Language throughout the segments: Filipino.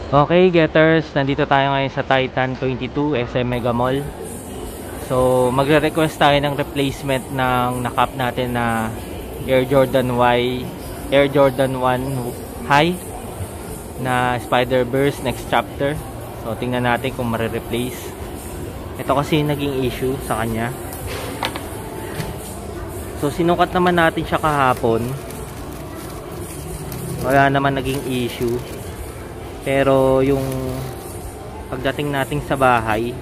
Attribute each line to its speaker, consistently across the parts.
Speaker 1: Okay, getters, nandito tayo ngayon sa Titan 22 SM Mega Mall. So, magre-request tayo ng replacement ng nakap natin na Air Jordan 1 High na Spider-Burst Next Chapter. So, tingnan natin kung mare-replace. Ito kasi naging issue sa kanya. So, sinukat naman natin siya kahapon. Wala naman naging issue. Pero yung pagdating natin sa bahay,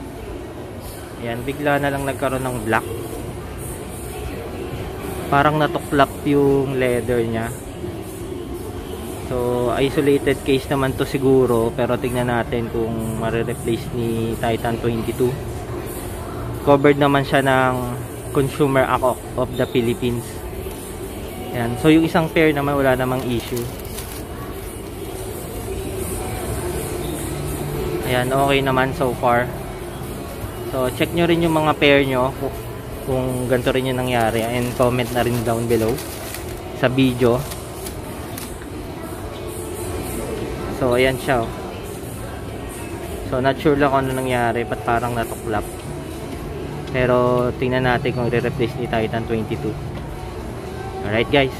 Speaker 1: ayan, bigla na lang nagkaroon ng black. Parang natuklap yung leather niya. So, isolated case naman to siguro, pero tignan natin kung mare-replace ni Titan 22. Covered naman siya ng Consumer Act of the Philippines. Ayan. So, yung isang pair naman wala namang issue. Ayan, okay naman so far. So, check nyo rin yung mga pair nyo kung ganito rin yung nangyari. And comment na rin down below sa video. So, ayan siya. So, not sure lang kung ano nangyari. Ba't parang natuklap. Pero, tingnan natin kung i-replace ni Titan 22. Alright guys.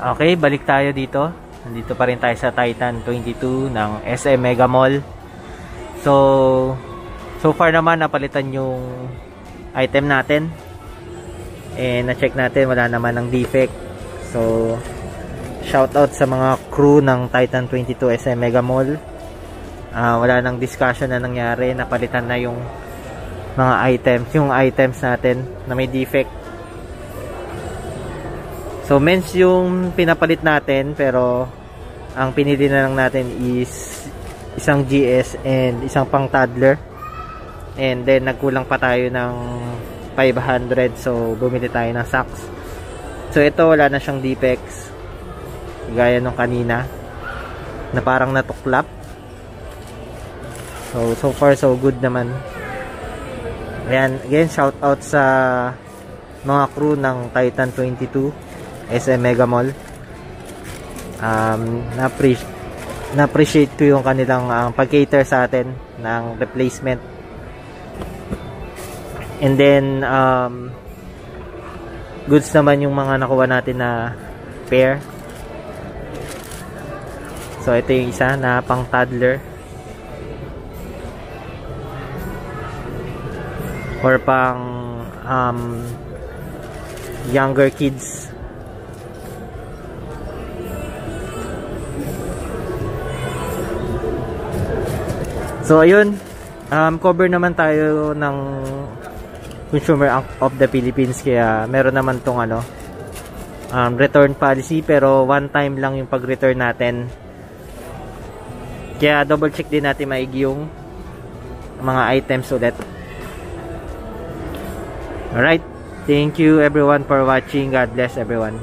Speaker 1: Okay, balik tayo dito. Nandito pa rin tayo sa Titan 22 ng SM Mega Mall. So far naman napalitan yung item natin. And na-check natin wala naman ng defect. So shout out sa mga crew ng Titan 22 SM Mega Mall. Wala nang discussion na nangyari. Napalitan na yung mga items natin na may defect. So, men's yung pinapalit natin, pero ang pinili na lang natin is isang GS and isang pang toddler. And then, nagkulang pa tayo ng 500. So, bumili tayo ng socks. So, ito wala na siyang defects. Gaya nung kanina na parang natuklap. So far so good naman. Ayan, again, shout out sa mga crew ng Titan 22 SM Mega Mall. Na-appreciate ko yung kanilang pag-cater sa atin ng replacement. And then goods naman yung mga nakuha natin na pair. So ito yung isa na pang toddler or pang younger kids. So ayun, cover naman tayo ng Consumer Act of the Philippines, kaya meron naman tong return policy, pero one time lang yung pag-return natin. Kaya double check din natin maigi yung mga items ulit. Alright, thank you everyone for watching. God bless everyone.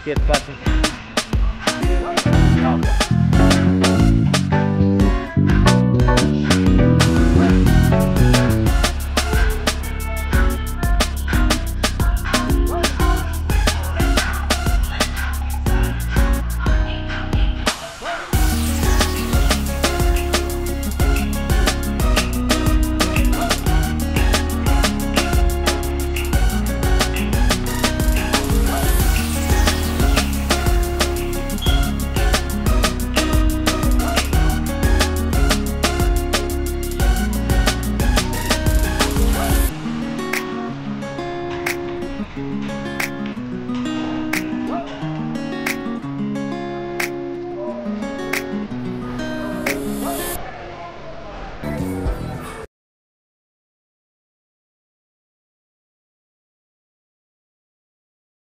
Speaker 1: Cute pa.